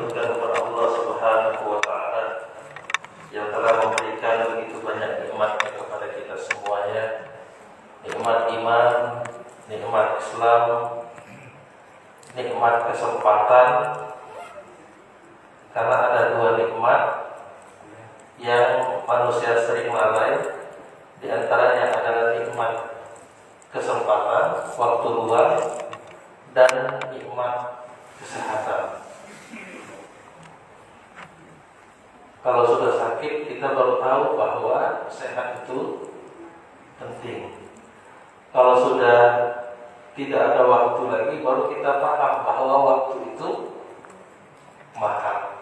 mensyukurkan kepada Allah Subhanahu wa Ta'ala yang telah memberikan begitu banyak nikmat kepada kita semuanya. Nikmat iman, nikmat Islam, nikmat kesempatan. Karena ada dua nikmat yang manusia sering lalai. Di antaranya adalah nikmat kesempatan, waktu luang, dan nikmat kesehatan. Kalau sudah sakit, kita baru tahu bahwa sehat itu penting. Kalau sudah tidak ada waktu lagi, baru kita paham bahwa waktu itu mahal.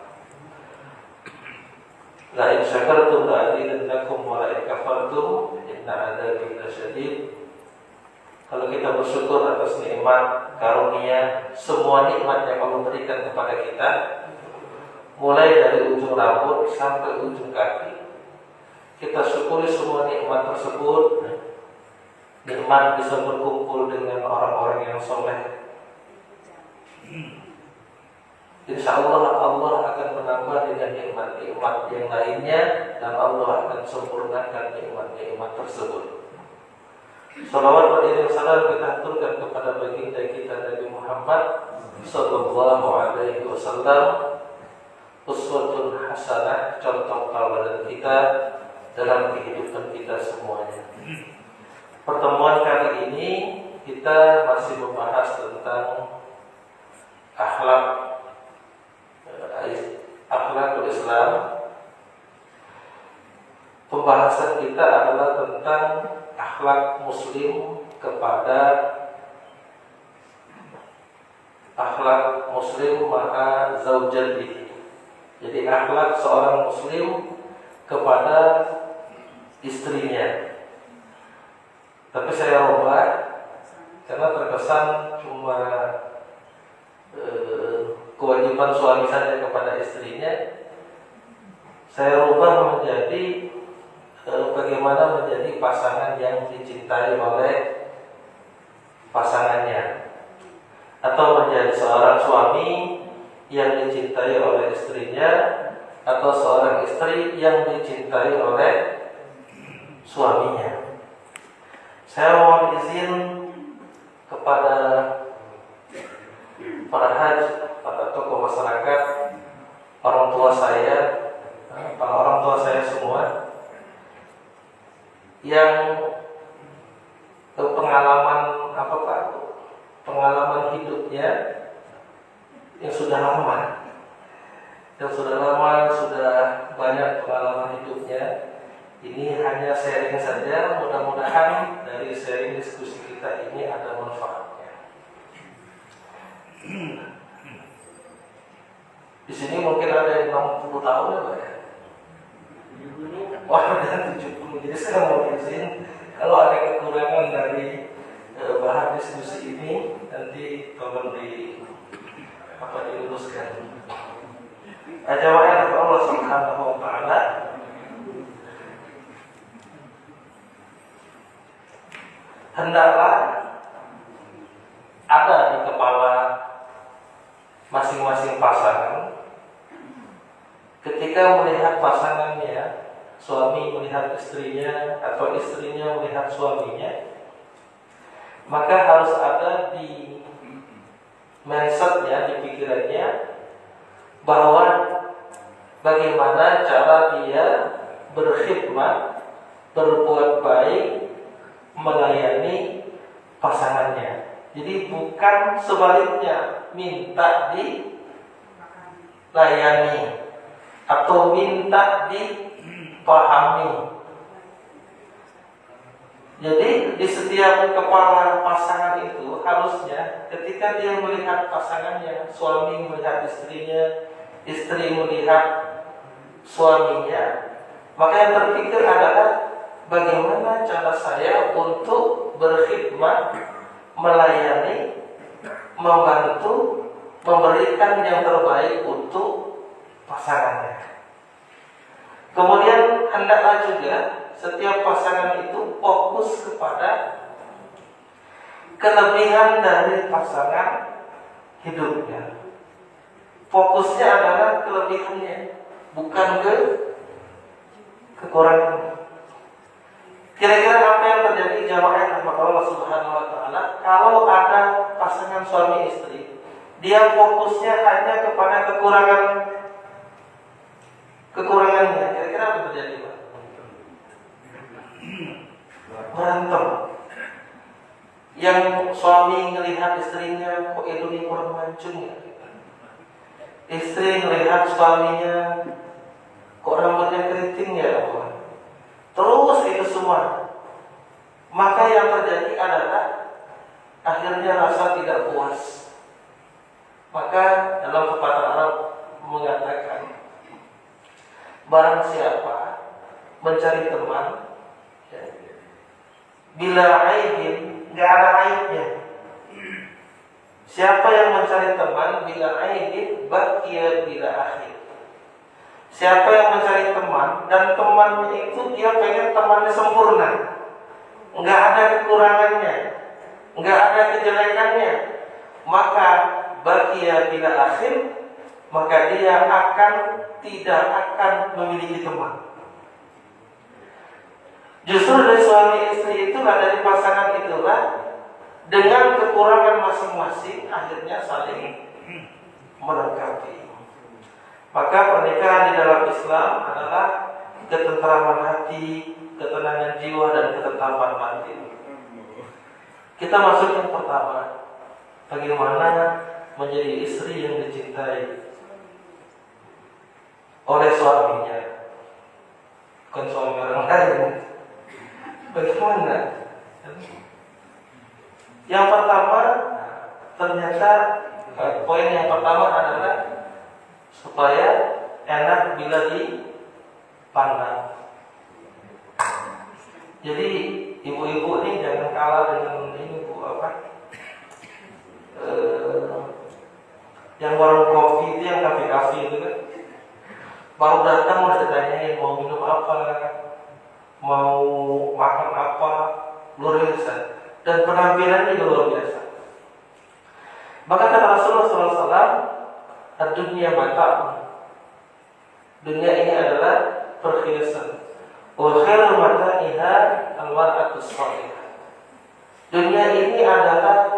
La in syakartum la azidannakum wa la in kafartum inna adzabi lasyadid. Kalau kita bersyukur atas nikmat karunia, semua nikmat yang Allah berikan kepada kita, mulai dari ujung rambut sampai ujung kaki, kita syukuri semua nikmat tersebut. Nikmat bisa berkumpul dengan orang-orang yang soleh. Insya Allah akan menambah dengan nikmat-nikmat yang lainnya, dan Allah akan sempurnakan nikmat-nikmat tersebut. Salawat dan salam kita aturkan kepada baginda kita Nabi Muhammad sallallahu alaihi wasallam, uswatun hasanah, contoh tauladan kita dalam kehidupan kita semuanya. Pertemuan kali ini kita masih membahas tentang akhlakul Islam. Pembahasan kita adalah tentang akhlak muslim ma'a zaujatihi. Jadi akhlak seorang muslim kepada istrinya. Tapi saya rubah karena terkesan cuma kewajiban suami saja kepada istrinya. Saya rubah menjadi bagaimana menjadi pasangan yang dicintai oleh pasangannya, atau menjadi seorang suami yang dicintai oleh istrinya, atau seorang istri yang dicintai oleh suaminya. Saya mohon izin kepada para haji, para tokoh masyarakat, orang tua saya, para orang tua saya semua yang pengalaman hidupnya yang sudah lama, sudah banyak pengalaman hidupnya. Ini hanya sharing saja, mudah-mudahan dari sharing diskusi kita ini ada manfaatnya. Di sini mungkin ada yang 60 tahun ya Pak ya? Wah, ada 70. Jadi saya mau izin, kalau ada kekurangan dari bahan diskusi ini, nanti tolong diluruskan. Ajawa'an Allah Subhanahu wa Ta'ala. Hendaklah ada di kepala masing-masing pasangan ketika melihat pasangannya, suami melihat istrinya atau istrinya melihat suaminya, maka harus ada di mindsetnya, di pikirannya, bahwa bagaimana cara dia berkhidmat, berbuat baik, melayani pasangannya. Jadi bukan sebaliknya, minta dilayani atau minta dipahami. Jadi di setiap kepala pasangan itu harusnya ketika dia melihat pasangannya, suami melihat istrinya, istri melihat suaminya, maka yang terpikir adalah bagaimana cara saya untuk berkhidmat, melayani, membantu, memberikan yang terbaik untuk pasangannya. Kemudian hendaklah juga setiap pasangan itu fokus kepada kelebihan dari pasangan hidupnya. fokusnya adalah kelebihannya, bukan kekurangannya. Kira-kira apa yang terjadi jamaah yang rahmat Allah Subhanahu wa taala kalau ada pasangan suami istri, dia fokusnya hanya kepada kekurangannya. Kira-kira apa yang terjadi, Pak? Berantem. Yang suami melihat istrinya, kok ini kurang mancung ya? Istri melihat suaminya, kok rambutnya keriting ya, Pak? Terus itu semua. Maka yang terjadi adalah akhirnya rasa tidak puas. Maka dalam pepatah Arab mengatakan, barang siapa mencari teman, ya, bila aibin, nggak ada aibnya. Siapa yang mencari teman bila aibin, baqiya bila akhir. Siapa yang mencari teman dan temannya itu dia pengen temannya sempurna, nggak ada kekurangannya, nggak ada kejelekannya, maka baqiya bila akhir, maka dia tidak akan memiliki teman. Justru dari suami istri itulah, dari pasangan itulah, dengan kekurangan masing-masing akhirnya saling melengkapi. Maka pernikahan di dalam Islam adalah ketentraman hati, ketenangan jiwa, dan ketentraman batin. Kita masuk yang pertama, bagaimana menjadi istri yang dicintai oleh suaminya, bukan suami orang lain. Bagaimana? Yang pertama, ternyata poin yang pertama adalah supaya enak bila dipandang. Jadi ibu-ibu ini jangan kalah dengan ini, Bu, yang warung kopi itu, yang kafe-kafe itu kan, baru datang udah ditanyain mau minum apa, mau makan apa, luar biasa. Dan penampilannya juga luar biasa. Maka kata Rasulullah SAW, dunia mata, dunia ini adalah perhiasan. Wa khairu mata'iha al-mar'atu shalihah. Dunia ini adalah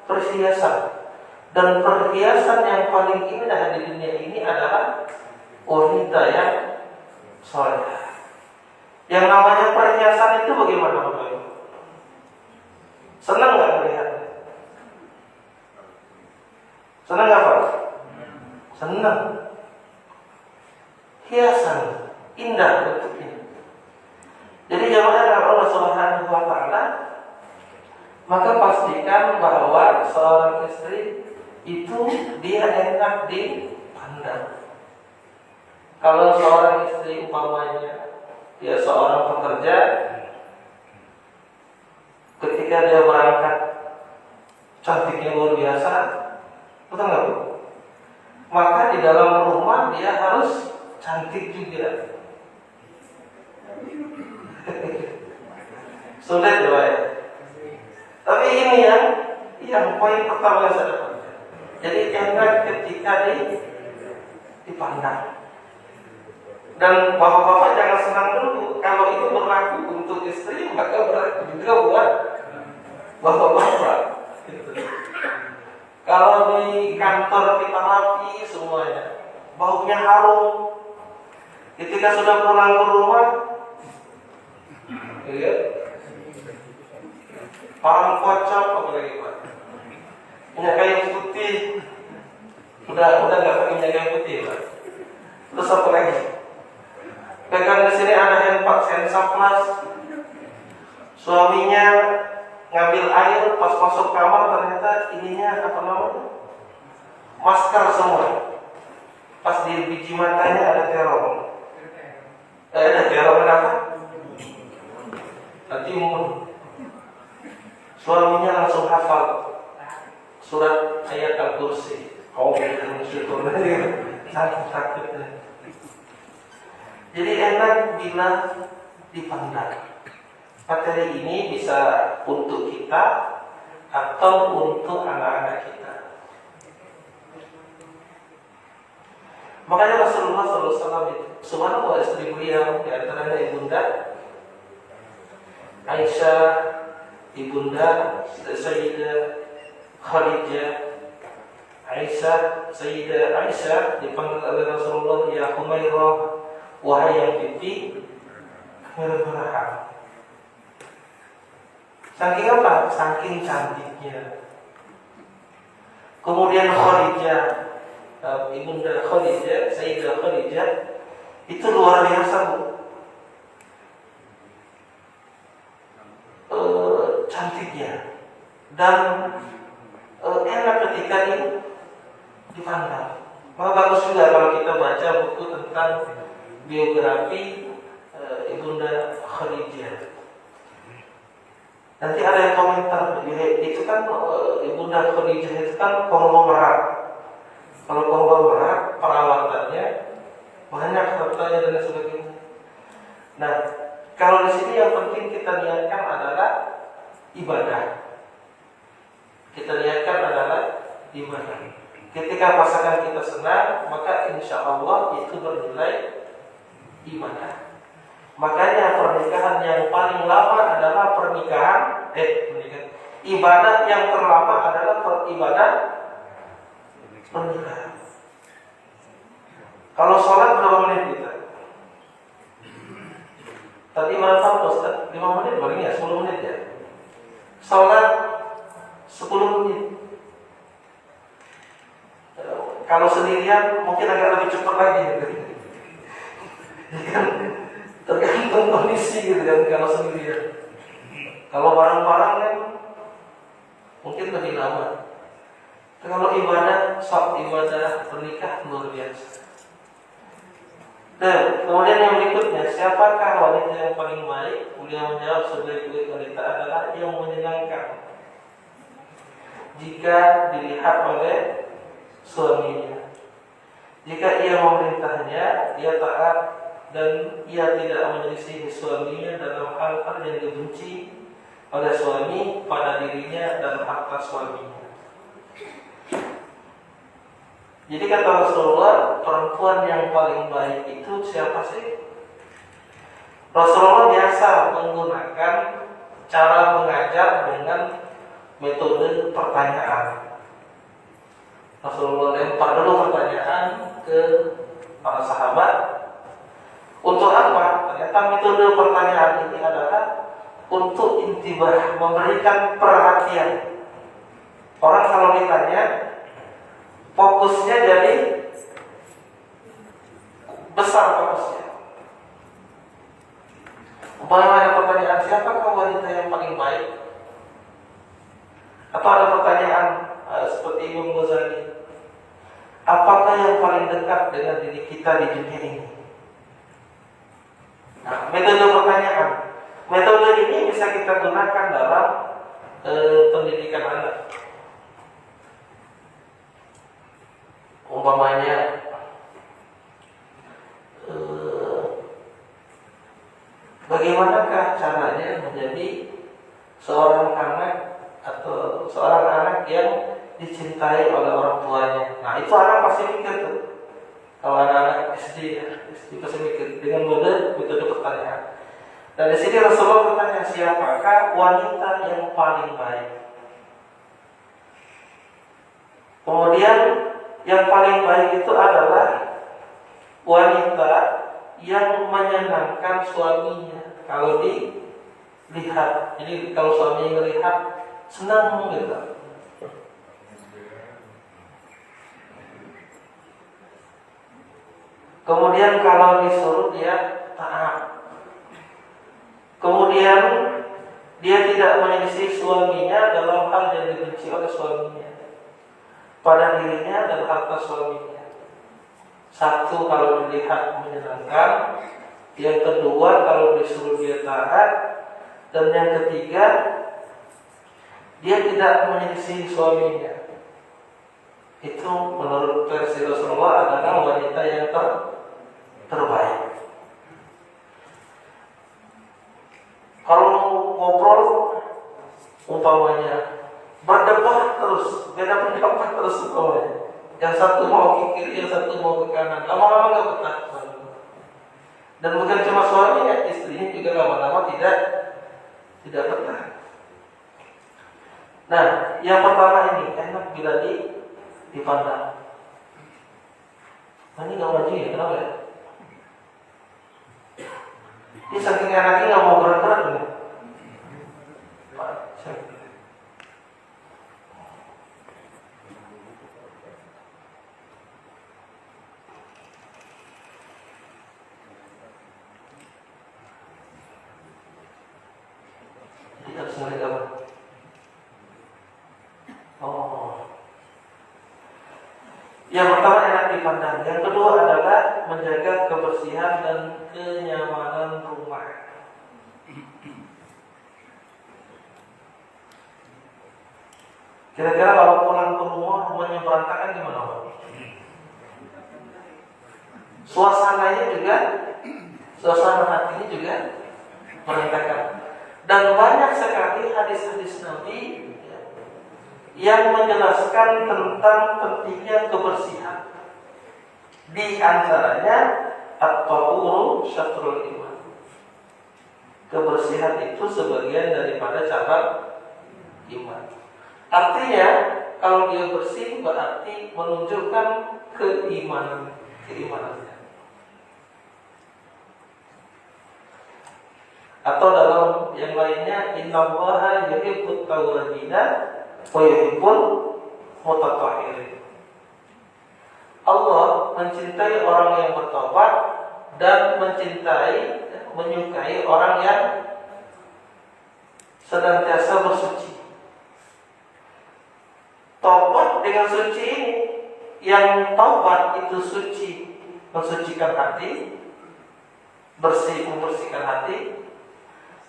perhiasan, dan perhiasan yang paling indah di dunia ini adalah wanita yang saleh. Yang namanya perhiasan itu bagaimana, Bapak Ibu? Senang nggak melihatnya? Senang nggak, Pak? Senang. Hiasan indah bentuknya. Jadi jamaah Allah Subhanahu wa taala, maka pastikan bahwa seorang istri itu dia enak dipandang. Kalau seorang istri umpamanya dia seorang pekerja, ketika dia berangkat cantiknya luar biasa, betul nggak, Bu? Maka di dalam rumah dia harus cantik juga. Sulit doa ya. Tapi ini yang poin pertama yang saya dapatkan. Jadi enak ketika dipandang. Dan bapak-bapak jangan senang dulu. Kalau itu berlaku untuk istri, maka berlaku juga buat bapak-bapak. Kalau di kantor kita rapi semuanya, baunya harum. Ketika sudah pulang ke rumah, ya, parang kocok apalagi, Pak. Minyak kayu putih, udah nggak pakai minyak kayu putih, Pak. Terus apa lagi? Pegang di sini ada Hansaplast. Suaminya ngambil air, pas masuk kamar ternyata ininya apa namanya? Masker semua. Pas di biji matanya ada terong. Ada terong apa? Nanti suaminya langsung hafal surat ayat Al-Kursi. Oh, syukur sakit. Jadi enak bila dipandang. Materi ini bisa untuk kita atau untuk anak-anak kita. Makanya Rasulullah SAW itu, subhanallah, istri beliau di antaranya ibunda Aisyah, ibunda Sayyidah Khadijah. Sayyidah Aisyah dipanggil oleh Rasulullah, ya Humairah, wahai yang pipi merah-merah. Saking apa? Saking cantiknya. Kemudian Khadijah, ibunda Khadijah, Sayyidah Khadijah, itu luar biasa, Bu. Cantiknya dan enak ketika dipandang. Maka bagus juga kalau kita baca buku tentang biografi ibunda Khadijah. Nanti ada yang komentar, itu kan ibunda Khadijah itu kan konglomerat. Kalau konglomerat perawatannya banyak, hartanya dan sebagainya. Nah, kalau di sini yang penting kita niatkan adalah ibadah. Kita niatkan adalah ibadah. Ketika pasangan kita senang, maka insya Allah itu bernilai ibadah. Makanya pernikahan yang paling lama adalah pernikahan. Ibadah yang terlama adalah ibadah pernikahan. Kalau sholat berapa menit kita? Tadi berapa Ustaz? 5 menit paling ya, 10 menit ya. Sholat 10 menit. Kalau sendirian mungkin agak lebih cepat lagi gitu. Tergantung kondisi gitu kan kalau sendirian. Kalau bareng-bareng kan mungkin lebih lama. Kalau ibadah pernikahan luar biasa. Nah, kemudian yang berikutnya, siapakah wanita yang paling baik? Beliau menjawab, sebaik-baik wanita adalah yang menyenangkan jika dilihat oleh suaminya. Jika ia memerintahnya, ia taat dan ia tidak menyelisihi suaminya dalam hal-hal yang dibenci oleh suami pada dirinya dan harta suaminya. Jadi kata Rasulullah, perempuan yang paling baik itu siapa sih? Rasulullah biasa menggunakan cara mengajar dengan metode pertanyaan. Rasulullah lempar dulu pertanyaan ke para sahabat. Untuk apa? Ternyata metode pertanyaan ini adalah untuk intibah, memberikan perhatian. Orang kalau ditanya, fokusnya jadi besar fokusnya. Umpamanya ada pertanyaan, siapakah wanita yang paling baik? Atau ada pertanyaan seperti Imam Ghazali, apakah yang paling dekat dengan diri kita di dunia ini? Nah, metode pertanyaan, metode ini bisa kita gunakan dalam pendidikan anak. Umpamanya bagaimanakah caranya menjadi seorang anak atau seorang anak yang dicintai oleh orang tuanya? Nah, itu anak pasti mikir tuh. Kalau anak-anak SD pasti mikir dengan metode pertanyaan. Dan di sini Rasulullah bertanya, siapakah wanita yang paling baik? Kemudian yang paling baik itu adalah wanita yang menyenangkan suaminya kalau dilihat. Jadi kalau suaminya melihat senang gitu. Kemudian kalau disuruh dia taat. Kemudian dia tidak menyelisih suaminya dalam hal yang dibenci oleh suaminya pada dirinya dan harta suaminya. Satu, kalau dilihat menyenangkan. Yang kedua, kalau disuruh dia taat. Dan yang ketiga, dia tidak menyelisih suaminya. Itu menurut versi Rasulullah adalah wanita yang terbaik. Kalau ngobrol umpamanya berdebat terus, beda pendapat terus umpamanya. Yang satu mau ke kiri, yang satu mau ke kanan, lama-lama nggak betah. Dan bukan cuma suaminya, istrinya juga lama-lama tidak betah. Nah, yang pertama ini enak bila dipandang. Ini nggak maju ya, kenapa ya? Ini saking enaknya nggak mau gerak-gerak nih. Jadi harus ngeliat apa? Oh. Yang pertama enak dipandang. Yang kedua adalah menjaga kebersihan dan kenyamanan rumah. Kira-kira kalau pulang ke rumah, rumahnya berantakan gimana Pak? Suasana hatinya juga berantakan. Dan banyak sekali hadis-hadis Nabi yang menjelaskan tentang pentingnya kebersihan. Di antaranya at-tahuru syatrul iman. Kebersihan itu sebagian daripada cabang iman. Artinya kalau dia bersih berarti menunjukkan keimanannya. Atau dalam yang lainnya, innallaha yuhibbut tawwabina wa yuhibbul mutatahhirin. Allah mencintai orang yang bertobat dan menyukai orang yang senantiasa bersuci. Taubat dengan suci ini, yang taubat itu suci, mensucikan hati, membersihkan hati.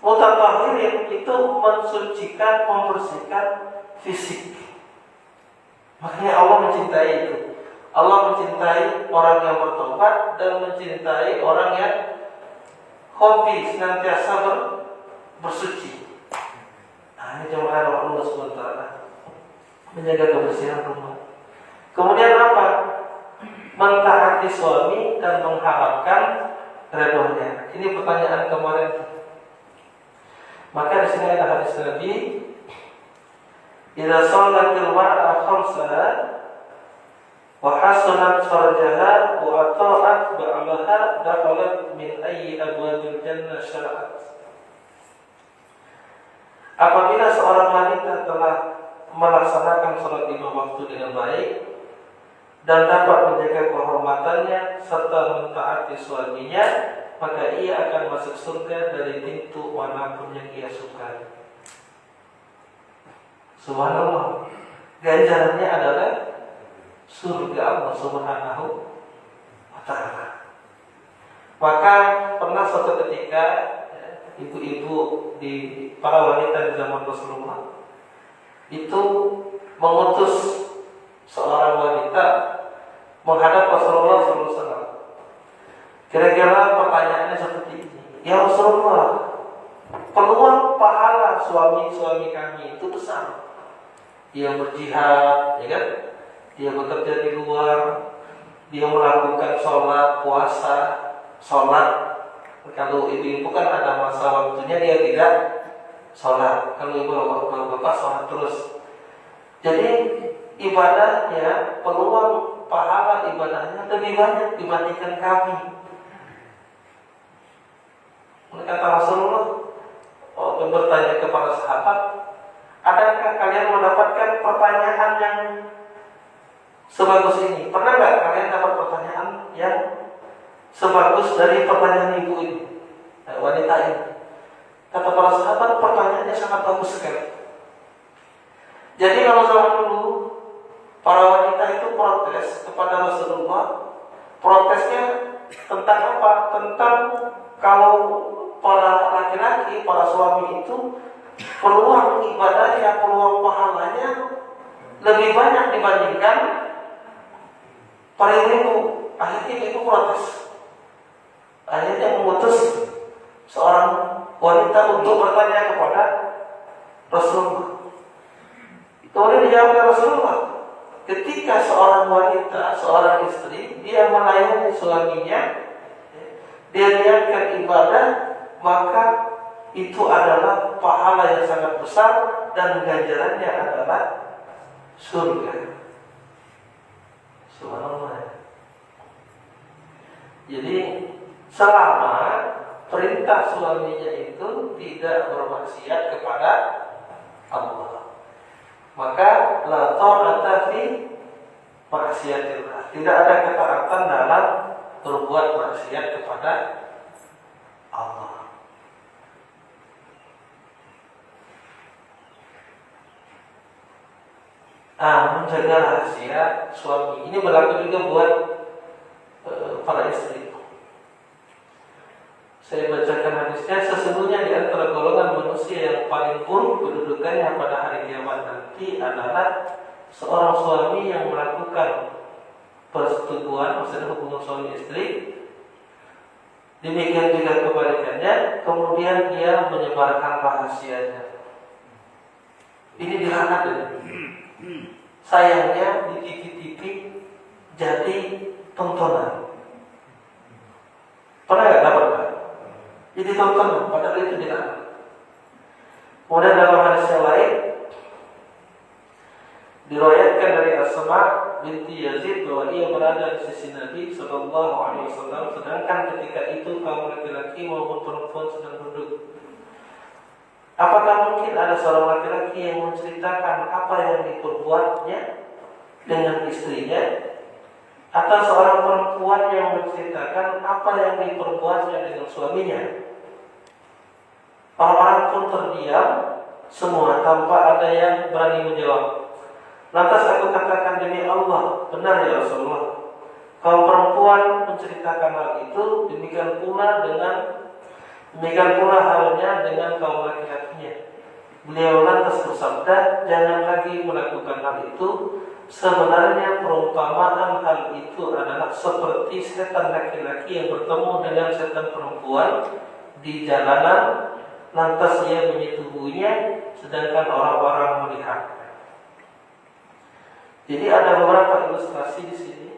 Mutatahhirin itu mensucikan, membersihkan fisik. Makanya Allah mencintai itu. Allah mencintai orang yang bertobat dan mencintai orang yang hobi senantiasa bersuci. Nah, ini jemaah Allah Subhanahu wa taala. Menjaga kebersihan rumah. Kemudian apa? Mentaati suami dan mengharapkan redhonya. Ini pertanyaan kemarin. Maka di sini ada hadis Nabi, "Idza shalatil mar'a khamsaha wa hasanat farjaha wa ata'at ba'laha dakhalat min ayyi abwabil jannah syara'at." Apabila seorang wanita telah melaksanakan salat 5 waktu dengan baik dan dapat menjaga kehormatannya serta mentaati suaminya, maka ia akan masuk surga dari pintu manapun yang ia sukai. Subhanallah. Ganjarannya adalah surga Allah Subhanahu wa ta'ala. Maka pernah suatu ketika ibu-ibu para wanita di zaman Rasulullah itu mengutus seorang wanita menghadap Rasulullah SAW. Kira-kira pertanyaannya seperti ini, ya Rasulullah, peluang pahala suami-suami kami itu besar. Dia berjihad, ya kan? Dia bekerja di luar, dia melakukan sholat, puasa, sholat. Kalau ibu-ibu kan ada masa waktunya dia tidak sholat. Kalau ibu bapak sholat terus. Jadi ibadahnya, peluang pahala ibadahnya lebih banyak dibandingkan kami. Kata Rasulullah bertanya kepada sahabat, adakah kalian mendapatkan pertanyaan yang sebagus ini? Pernah nggak kalian dapat pertanyaan yang sebagus dari pertanyaan ibu ini, wanita ini? Kata para sahabat, pertanyaannya sangat bagus sekali. Jadi kalau zaman dulu para wanita itu protes kepada Rasulullah, protesnya tentang apa? Tentang kalau para laki-laki, para suami itu peluang ibadahnya, peluang pahalanya lebih banyak dibandingkan para ibu. Akhirnya ibu protes. Akhirnya mengutus seorang wanita untuk bertanya kepada Rasulullah. Kemudian dijawab oleh Rasulullah ketika seorang wanita, seorang istri, dia melayani suaminya, dia niatkan ibadah, maka itu adalah pahala yang sangat besar dan ganjarannya adalah surga. Subhanallah. Jadi selama perintah suaminya itu tidak bermaksiat kepada Allah, maka la ta'ata fi maksiatillah. Tidak ada ketaatan dalam berbuat maksiat kepada Allah. Menjaga rahasia suami ini berlaku juga buat para istri. Saya bacakan hadisnya. Sesungguhnya di antara golongan manusia yang paling buruk kedudukannya pada hari kiamat nanti adalah seorang suami yang melakukan persetubuhan, maksudnya hubungan suami istri. Demikian juga kebalikannya, kemudian dia menyebarkan rahasianya. Ini dilaknat ya. Sayangnya di TV-TV jadi tontonan. Pernah nggak dapat kan? Jadi tontonan, padahal itu tidak. Kemudian dalam hadis yang lain diriwayatkan dari Asma binti Yazid bahwa ia berada di sisi Nabi Sallallahu Alaihi Wasallam, sedangkan ketika itu kaum laki-laki maupun perempuan sedang duduk. Apakah mungkin ada seorang laki-laki yang menceritakan apa yang diperbuatnya dengan istrinya, atau seorang perempuan yang menceritakan apa yang diperbuatnya dengan suaminya? Orang-orang pun terdiam semua tanpa ada yang berani menjawab. Lantas aku katakan, demi Allah, benar ya Rasulullah, kaum perempuan menceritakan hal itu, demikian pula halnya dengan kaum laki-lakinya. Beliau lantas bersabda, jangan lagi melakukan hal itu. Sebenarnya perumpamaan hal itu adalah seperti setan laki-laki yang bertemu dengan setan perempuan di jalanan, lantas ia menyetubuhinya, sedangkan orang-orang melihat. Jadi ada beberapa ilustrasi di sini.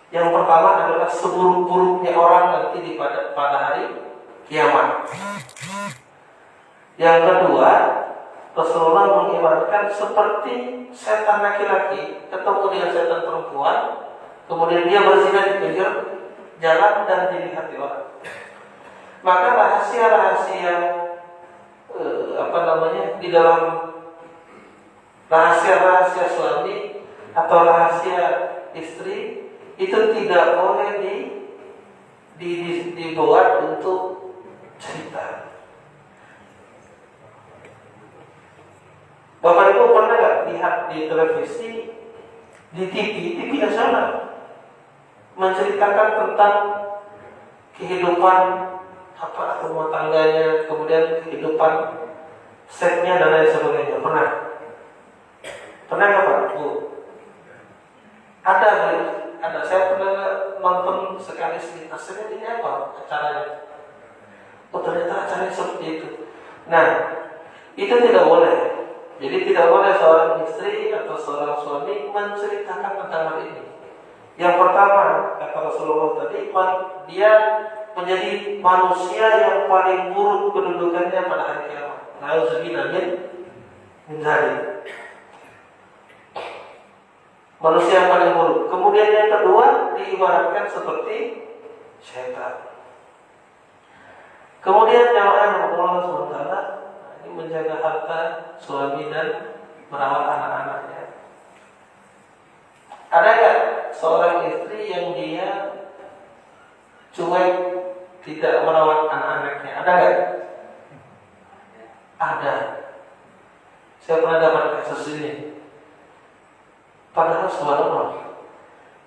Yang pertama adalah seburuk-buruknya orang nanti pada hari kiamat. Yang kedua, Rasulullah mengibaratkan seperti setan laki-laki ketemu dengan setan perempuan, kemudian dia berzina di pinggir jalan dan dilihat orang. Maka rahasia-rahasia di dalam rahasia-rahasia suami atau rahasia istri itu tidak boleh dibuat untuk cerita. Bapak Ibu pernah nggak lihat di televisi, di TV nasional menceritakan tentang kehidupan rumah tangganya, kemudian kehidupan seksnya dan lain sebagainya? Pernah nggak Pak Bu? Ada. Saya pernah nonton sekali sekilas. Ini apa acaranya? Oh, ternyata acaranya seperti itu. Nah, itu tidak boleh. Jadi tidak boleh seorang istri atau seorang suami menceritakan tentang hal ini. Yang pertama, kata Rasulullah tadi, dia menjadi manusia yang paling buruk kedudukannya pada hari kiamat. Nauzubillah min dzalik. Manusia yang paling buruk. Kemudian yang kedua diibaratkan seperti setan. Kemudian jamaah Allah SWT ini menjaga harta suami dan merawat anak-anaknya. Ada nggak seorang istri yang dia cuek, tidak merawat anak-anaknya? Ada nggak? Ada. Saya pernah dapat kasus ini. Padahal subhanallah.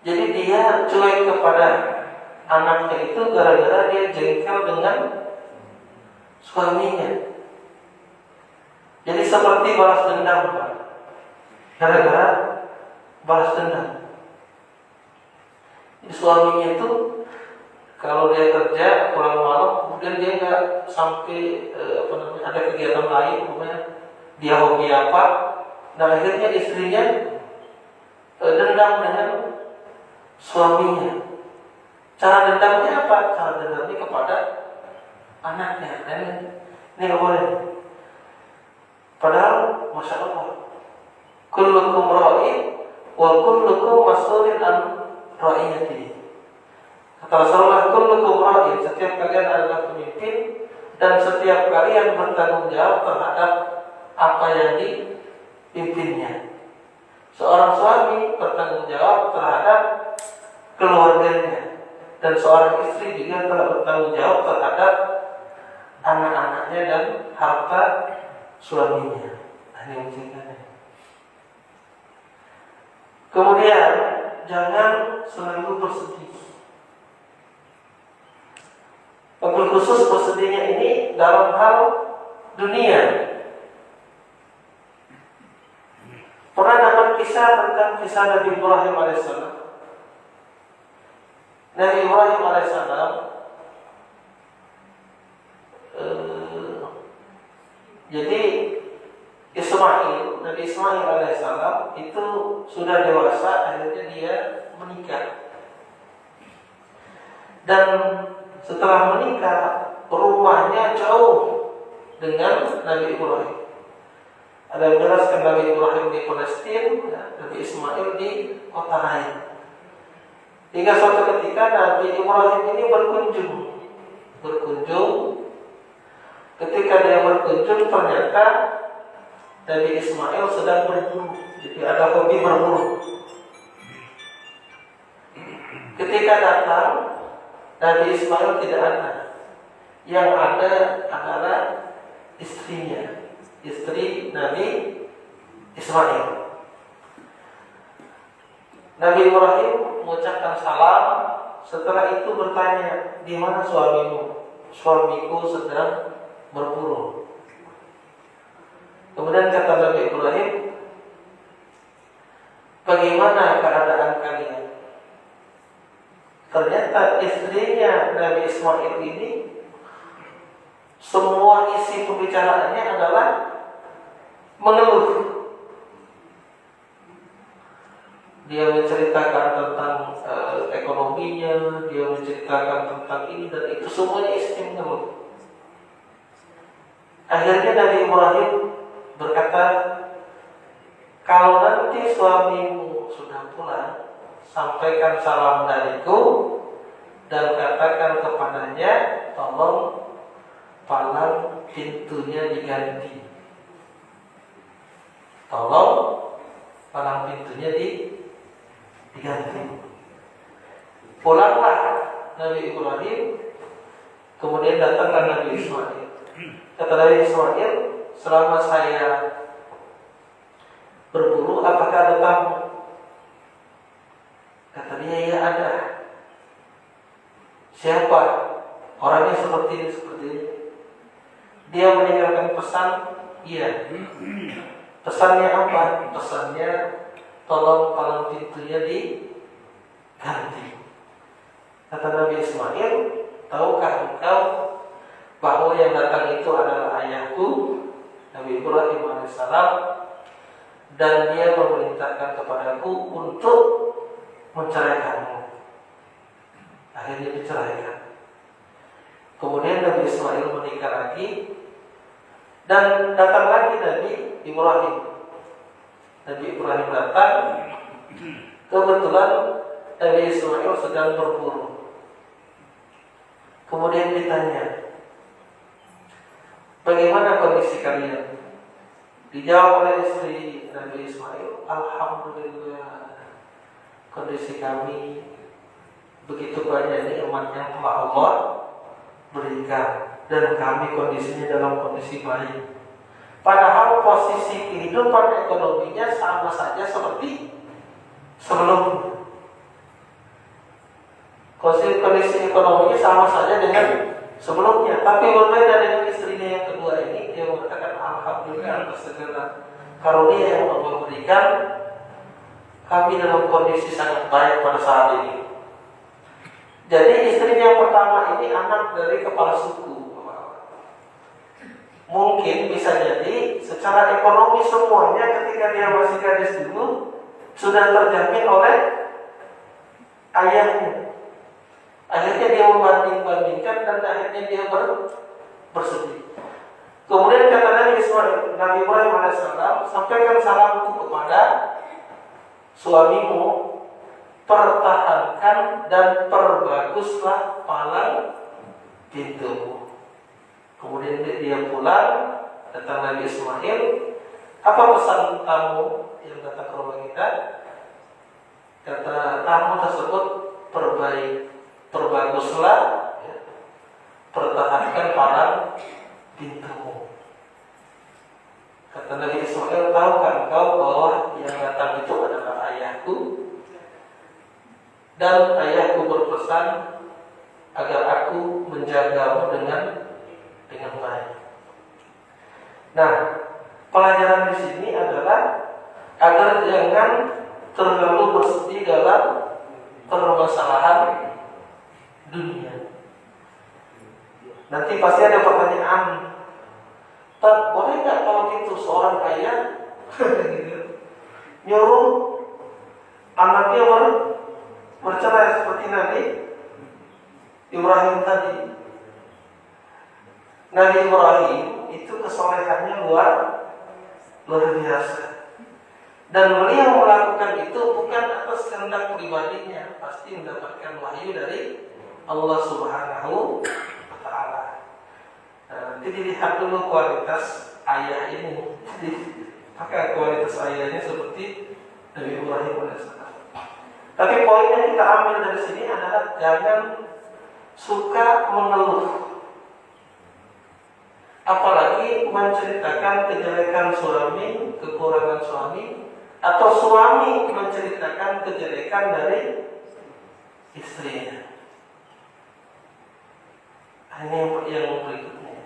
Jadi dia cuek kepada anaknya itu gara-gara dia jengkel dengan suaminya. Jadi seperti balas dendam, Pak. Gara-gara balas dendam. Jadi suaminya itu kalau dia kerja pulang malam, kemudian dia nggak sampai ada kegiatan lain, dia hobi apa, Nah akhirnya istrinya dendam dengan suaminya. Cara dendamnya apa? Cara dendamnya kepada anaknya. Ini nggak boleh. Padahal masya Allah, kullukum ra'in wa kullukum mas'ulun an ra'iyatihi. Kata Rasulullah, kullukum ra'in, setiap kalian adalah pemimpin dan setiap kalian bertanggung jawab terhadap apa yang dipimpinnya. Seorang suami bertanggung jawab terhadap keluarganya dan seorang istri juga telah bertanggung jawab terhadap anak-anaknya dan harta suaminya. Ini munciknya. Kemudian jangan selalu bersedih. Wabil khusus bersedihnya ini dalam hal dunia. Pernah dapat kisah tentang kisah Nabi Ibrahim alaihissalam. Nabi Ibrahim alaihissalam jadi Nabi Ismail alaihissalam itu sudah dewasa, akhirnya dia menikah. Dan setelah menikah, rumahnya jauh dengan Nabi Ibrahim. Ada yang menjelaskan Nabi Ibrahim di Palestina, Nabi Ismail di kota lain. Hingga suatu ketika Nabi Ibrahim ini berkunjung. Ketika dia berkunjung, ternyata Nabi Ismail sedang berburu. Jadi ada hobi berburu. Ketika datang, Nabi Ismail tidak ada. Yang ada adalah istrinya, istri Nabi Ismail. Nabi Ibrahim mengucapkan salam. Setelah itu bertanya, di mana suamimu? Suamiku sedang berburu. Kemudian kata Nabi Ibrahim, bagaimana keadaan kalian? Ternyata istrinya Nabi Ismail ini semua isi pembicaraannya adalah mengeluh. Dia menceritakan tentang ekonominya, dia menceritakan tentang ini dan itu, semuanya isi mengeluh. Akhirnya Nabi Ibrahim berkata, kalau nanti suamimu sudah pulang, sampaikan salam dariku dan katakan kepadanya, tolong palang pintunya diganti. Tolong palang pintunya diganti. Pulanglah Nabi Ibrahim, kemudian datanglah Nabi Ismail. Kata Nabi Ismail, selama saya berburu, apakah ada tamu? Kata dia, ya ada. Siapa? Orangnya seperti ini, seperti ini. Dia meninggalkan pesan, iya. Pesannya apa? Pesannya, tolong palang pintunya diganti. Kata Nabi Ismail, tahukah engkau bahwa yang datang itu adalah ayahku, Nabi Ibrahim alaihissalam, dan dia memerintahkan kepadaku untuk menceraikanmu. Akhirnya diceraikan. Kemudian Nabi Ismail menikah lagi, dan datang lagi Nabi Ibrahim. Nabi Ibrahim datang, kebetulan Nabi Ismail sedang berburu. Kemudian ditanya, bagaimana kondisi kalian? Dijawab oleh istri Nabi Ismail, alhamdulillah, kondisi kami begitu banyak nikmat yang telah Allah berikan, dan kami kondisinya dalam kondisi baik. Padahal posisi kehidupan ekonominya sama saja seperti sebelumnya. Kondisi ekonominya sama saja dengan sebelumnya, tapi berbeda dengan istrinya yang kedua ini. Dia mengatakan alhamdulillah atas segala karunia yang Allah berikan, kami dalam kondisi sangat baik pada saat ini. Jadi istrinya yang pertama ini anak dari kepala suku. Mungkin bisa jadi secara ekonomi semuanya ketika dia masih gadis dulu sudah terjamin oleh ayahnya. Akhirnya dia membanding-bandingkan dan akhirnya dia bersedih. Kemudian kata Nabi Ibrahim alaihissalam, sampaikan salamku kepada suamimu, pertahankan dan perbaguslah palang pintumu. Kemudian dia pulang, datang Nabi Ismail. Apa pesan tamu yang datang ke rumah kita? Kata tamu tersebut, perbaguslah, ya, pertahankan palang pintumu. Kata Nabi Ismail, tahukah engkau bahwa yang datang itu adalah ayahku, dan ayahku berpesan agar aku menjagamu dengan baik. Nah, pelajaran di sini adalah agar jangan terlalu bersedih dalam permasalahan dunia. Nanti pasti ada pertanyaan, boleh nggak kalau gitu seorang ayah nyuruh anaknya bercerai seperti Nabi Ibrahim tadi? Nabi Ibrahim itu kesolehannya luar biasa. Dan beliau melakukan itu bukan atas kehendak pribadinya, pasti mendapatkan wahyu dari Allah Subhanahu wa Ta'ala. Nanti dilihat dulu kualitas ayah ini. Jadi, maka kualitas ayahnya seperti Nabi Ibrahim AS. Tapi poin yang kita ambil dari sini adalah jangan suka mengeluh. Apalagi menceritakan kejelekan suami, kekurangan suami, atau suami menceritakan kejelekan dari istrinya. Ini yang berikutnya.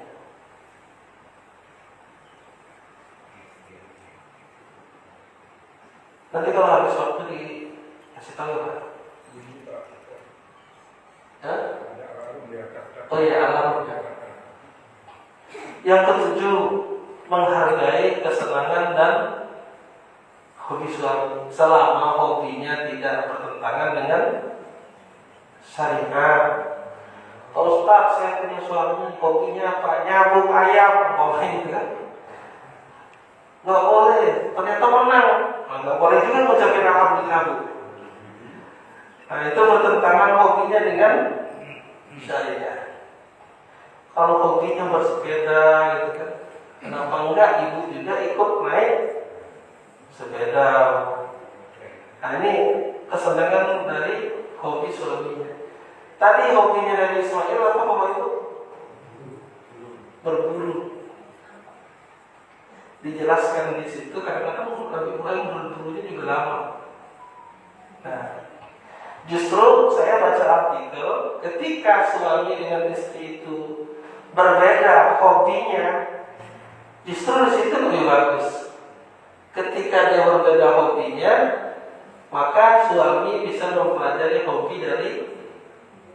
Nanti kalau habis waktu dikasih tahu Pak. Oh iya, alam. Yang ketujuh, menghargai kesenangan dan hobi suami selama hobinya tidak bertentangan dengan syariat. Ustaz, saya punya suami, hobinya apa? Nyabung ayam, boleh kan? Nggak boleh, ternyata menang. Nggak boleh juga ngucapin alhamdulillah. Nah, itu bertentangan hobinya dengan syariat. Kalau hobinya bersepeda gitu kan, kenapa enggak ibu juga ikut naik sepeda? Nah, ini kesenangan dari hobi suaminya. Tadi hobinya Nabi Ismail apa Bapak itu? Berburu. Dijelaskan di situ kadang-kadang Nabi Ibrahim berburunya juga lama. Nah, justru saya baca artikel ketika suami dengan istri itu berbeda hobinya, justru di situ lebih bagus. Ketika dia berbeda hobinya, maka suami bisa mempelajari hobi dari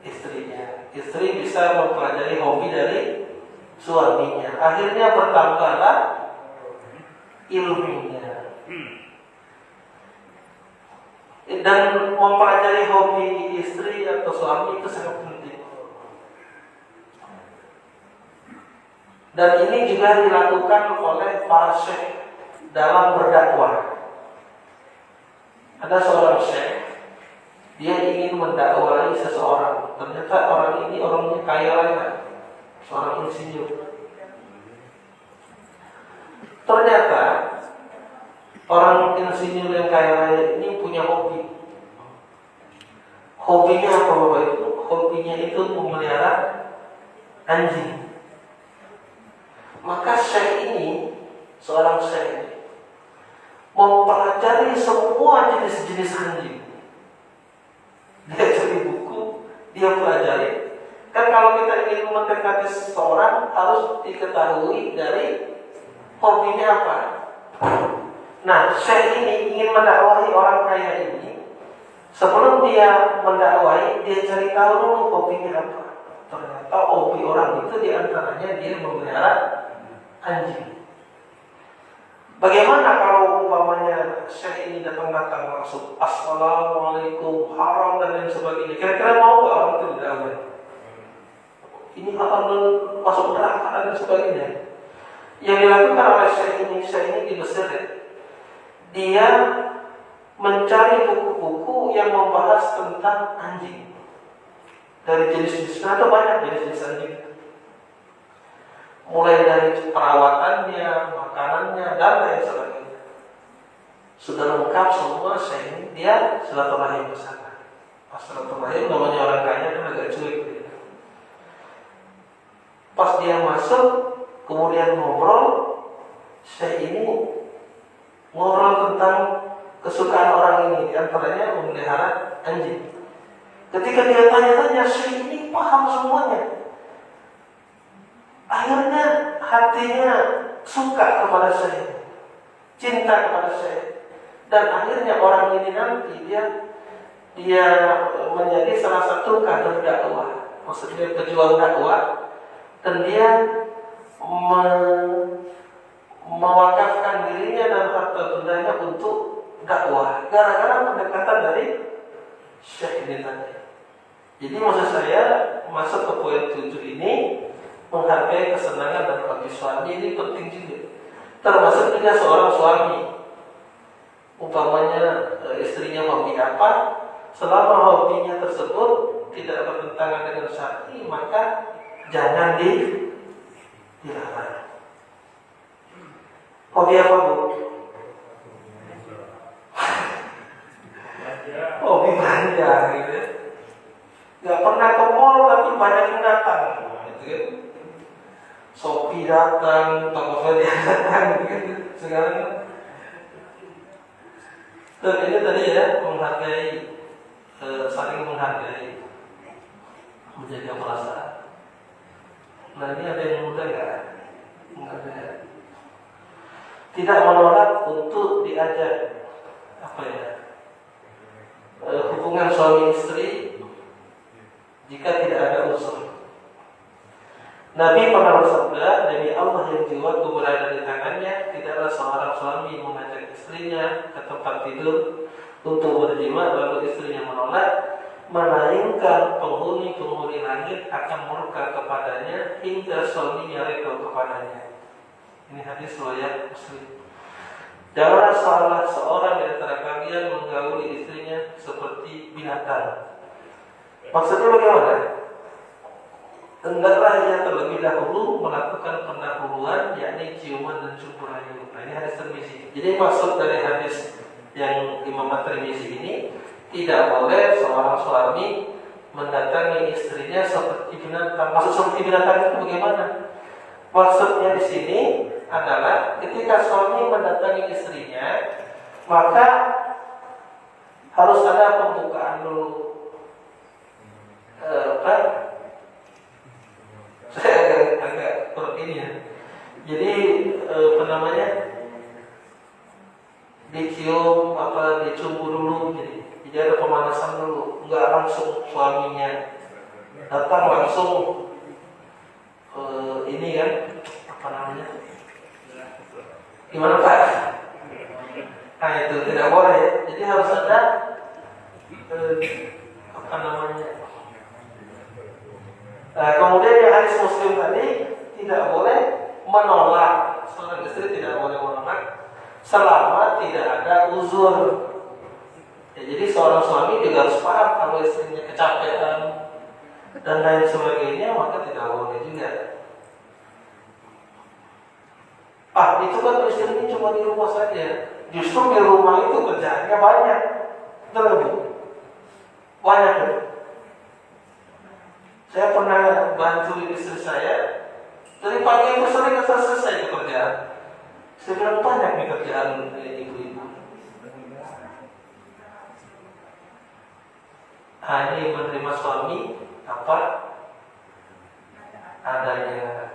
istrinya, istri bisa mempelajari hobi dari suaminya. Akhirnya bertambahlah ilmunya. Dan mempelajari hobi istri atau suami itu sangat penting. Dan ini juga dilakukan oleh para syekh dalam berdakwah. Ada seorang syekh, dia ingin mendakwai seseorang. Ternyata orang ini orangnya kaya raya, seorang insinyur. Ternyata orang insinyur yang kaya raya ini punya hobi. Hobinya apa Bapak itu? Hobinya itu memelihara anjing. Maka syekh ini, seorang syekh, mempelajari semua jenis-jenis anjing. Dia cari buku, dia pelajari. Kan kalau kita ingin mendekati seseorang harus diketahui dari hobinya apa. Nah, syekh ini ingin mendakwahi orang kaya ini. Sebelum dia mendakwahi, dia cari tahu dulu hobinya apa. Ternyata hobi orang itu diantaranya dia memelihara anjing. Bagaimana kalau umpamanya syekh ini datang langsung assalamualaikum haram dan lain sebagainya, kira-kira mau nggak orang itu didakwai? Ini haram dan masuk neraka dan sebagainya. Yang dilakukan oleh syekh ini di Mesir, dia mencari buku-buku yang membahas tentang anjing. Dari jenis-jenis, ada banyak jenis-jenis anjing. Mulai dari perawatannya, makanannya, dan lain sebagainya. Sudah lengkap semua, syekh dia silaturahim ke sana. Pas silaturahim, namanya orang kaya kan agak cuek. Pas dia masuk, kemudian ngobrol, syekh ini ngobrol tentang kesukaan orang ini, diantaranya memelihara anjing. Ketika dia tanya-tanya, syekh ini paham semuanya. Akhirnya hatinya suka kepada saya, cinta kepada saya, dan akhirnya orang ini nanti dia menjadi salah satu kader dakwah, maksudnya pejuang dakwah, dan dia mewakafkan dirinya dan harta bendanya untuk dakwah gara-gara pendekatan dari syekh ini tadi. Jadi maksud saya masuk ke poin 7 ini, menghargai kesenangan dan hobi suami ini penting juga. Termasuk juga seorang suami, umpamanya istrinya hobi apa, selama hobinya tersebut tidak bertentangan dengan syar'i, maka jangan dilarang. Hobi apa, Bu? Hobi belanja gitu. Gak pernah ke mall tapi banyak yang datang gitu kan. Shopee datang, Tokopedia datang, gitu. Sekarang dan ini tadi ya, menghargai, saling menghargai, menjaga perasaan. Nah ini ada yang muda nggak? Nggak ada. Tidak menolak untuk diajak apa ya, hubungan suami istri jika tidak ada unsur. Nabi pernah bersabda, demi Allah yang jiwaku berada di tangannya, tidaklah seorang suami mengajak istrinya ke tempat tidur untuk berjima lalu istrinya menolak, melainkan penghuni langit akan murka kepadanya hingga suaminya reda kepadanya. Ini hadis riwayat Muslim. Janganlah salah seorang di antara kalian menggauli istrinya seperti binatang. Maksudnya bagaimana? Hendaklah ia terlebih dahulu melakukan pendahuluan, yakni ciuman dan cukur rayu. Nah, ini hadis Tirmizi. Jadi maksud dari hadis yang Imam Tirmizi ini, tidak boleh seorang suami mendatangi istrinya seperti binatang. Maksud seperti binatang itu bagaimana? Maksudnya di sini adalah ketika suami mendatangi istrinya, maka harus ada pembukaan dulu. Saya agak kurang ini ya. Jadi apa namanya, dicium dicumbu dulu, jadi ada pemanasan dulu, nggak langsung suaminya datang langsung ini kan apa namanya, gimana Pak? Nah itu tidak boleh. Jadi harus ada apa namanya. Nah, kemudian yang hadis Muslim tadi, tidak boleh menolak, seorang istri tidak boleh menolak selama tidak ada uzur. Ya, jadi seorang suami juga harus paham kalau istrinya kecapean dan lain sebagainya, maka tidak boleh juga. Itu kan istrinya cuma di rumah saja. Justru di rumah itu kerjaannya banyak, betul Bu? Banyak ya? Saya pernah bantu istri saya dari pagi sampai sore nggak selesai pekerjaan. Saya bilang banyak nih kerjaan ibu-ibu. Ini menerima suami apa adanya.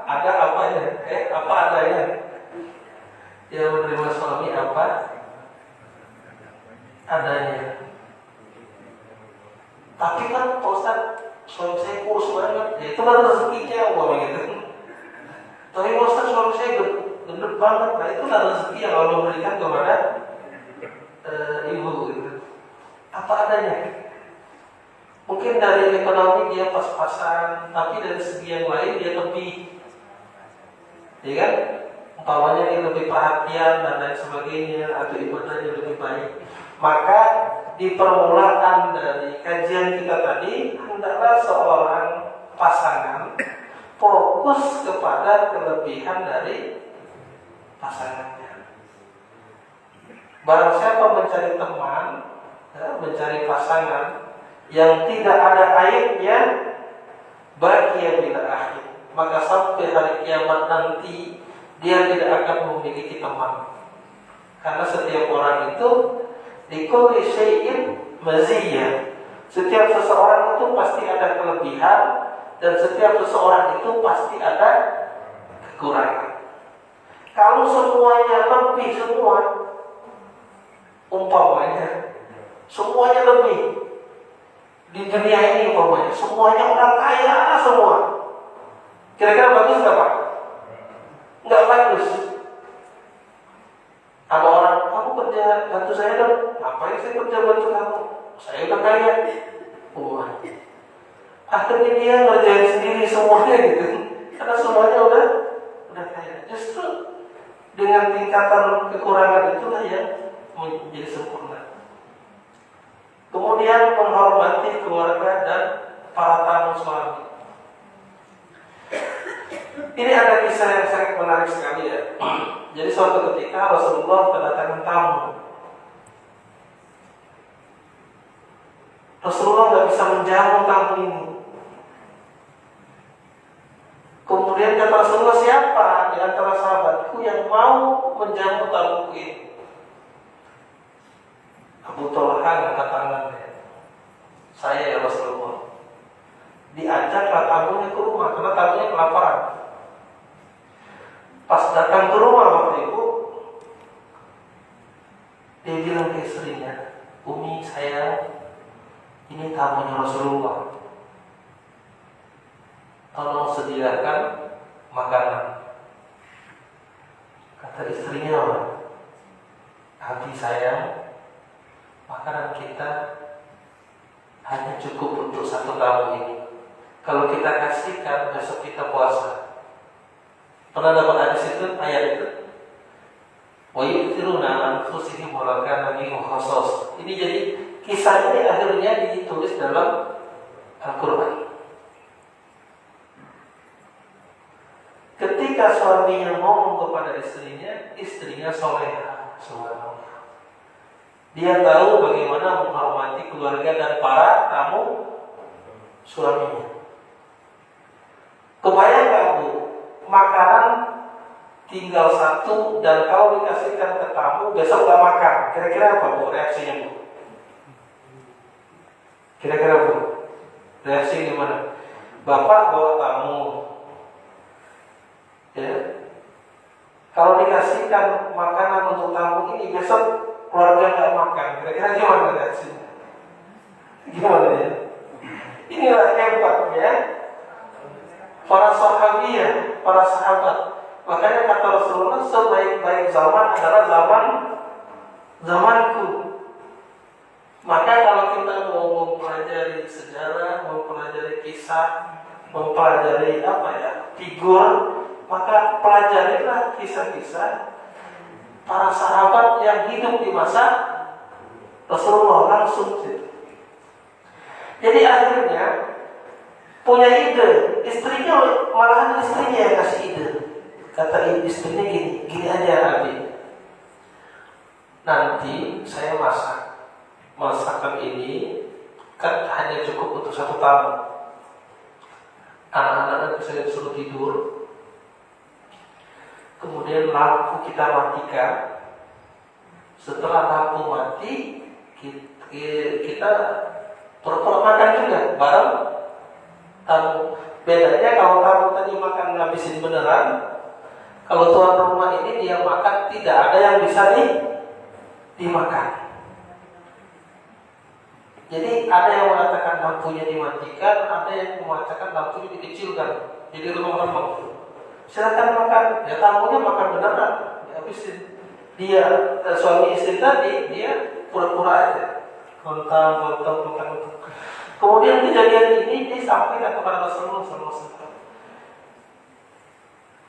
Ada apa ya? Apa adanya? Dia menerima suami apa adanya. Tapi kan Pak Ustaz, suami saya kurus banget, ya itu kan rezekinya gitu. Tapi Ustaz suami saya gendut banget, nah itu kan rezeki yang Allah berikan kepada ibu gitu. Apa adanya. Mungkin dari ekonomi dia pas-pasan, tapi dari segi yang lain dia lebih, ya kan? Umpamanya dia lebih perhatian dan lain sebagainya, atau ibadahnya lebih baik. Maka di permulaan dari kajian kita tadi, hendaklah seorang pasangan fokus kepada kelebihan dari pasangannya. Barang siapa mencari teman, mencari pasangan yang tidak ada aibnya, bagi yang bila akhir, maka sampai hari kiamat nanti dia tidak akan memiliki teman. Karena setiap orang itu likulli syai'in maziyah. Setiap seseorang itu pasti ada kelebihan, dan setiap seseorang itu pasti ada kekurangan. Kalau semuanya lebih semua, umpamanya semuanya lebih di dunia ini, umpamanya semuanya orang kaya semua, kira-kira bagus nggak Pak? Nggak bagus. Ada orang, kamu kerja bantu saya dong. Ngapain saya kerja bantu kamu? Saya udah kaya. Akhirnya dia ngerjain sendiri semuanya gitu, karena semuanya udah kaya. Justru dengan tingkatan kekurangan itulah yang menjadi sempurna. Kemudian menghormati keluarga dan para tamu suami. Ini ada kisah yang sangat menarik sekali ya. Jadi suatu ketika Rasulullah kedatangan tamu. Rasulullah nggak bisa menjamu tamu ini. Kemudian kata Rasulullah, siapa di antara sahabatku yang mau menjamu tamuku ini? Abu Talha angkat tangannya. Saya ya Rasulullah. Diajaklah tamunya ke rumah karena tamunya kelaparan. Pas datang ke rumah waktu itu, dia bilang ke istrinya, Umi sayang, ini tamunya Rasulullah, tolong sediakan makanan. Kata istrinya, Abi sayang, makanan kita hanya cukup untuk satu tamu ini. Kalau kita kasihkan, besok kita puasa. Pernah dapat hadis itu, ayat itu? Wa yu'thiruna anfusihim wa law kana bihim khassas. Ini jadi kisah ini akhirnya ditulis dalam Al-Qur'an. Ketika suaminya ngomong kepada istrinya soleha, subhanallah. Dia tahu bagaimana menghormati keluarga dan para tamu suaminya. Kebayang gak Bu, makanan tinggal satu dan kalau dikasihkan ke tamu besok gak makan, kira-kira apa Bu reaksinya Bu? Kira-kira Bu, reaksi gimana? Bapak bawa tamu, ya. Kalau dikasihkan makanan untuk tamu ini besok keluarga gak makan, kira-kira gimana reaksinya? Gimana ya? Inilah hebatnya para sahabiah, para sahabat. Makanya kata Rasulullah, sebaik-baik zaman adalah zamanku. Maka kalau kita mau mempelajari sejarah, mempelajari kisah, mempelajari figur, maka pelajarilah kisah-kisah para sahabat yang hidup di masa Rasulullah langsung. Jadi akhirnya punya ide, malahan istrinya yang kasih ide. Kata istrinya gini aja Abi, nanti saya masakan ini kan hanya cukup untuk satu tamu. Anak-anak saya suruh tidur, kemudian lampu kita matikan. Setelah lampu mati, kita pura-pura makan juga bareng tamu. Bedanya kalau tamu tadi makan ngabisin beneran, kalau tuan rumah ini dia makan tidak ada yang bisa dimakan. Jadi ada yang mengatakan lampunya dimatikan, ada yang mengatakan lampunya dikecilkan, jadi remang-remang. Silakan makan, ya tamunya makan beneran, dihabisin. Dia suami istri tadi dia pura-pura aja, kontang. Kemudian kejadian ini disampaikan kepada Rasulullah SAW.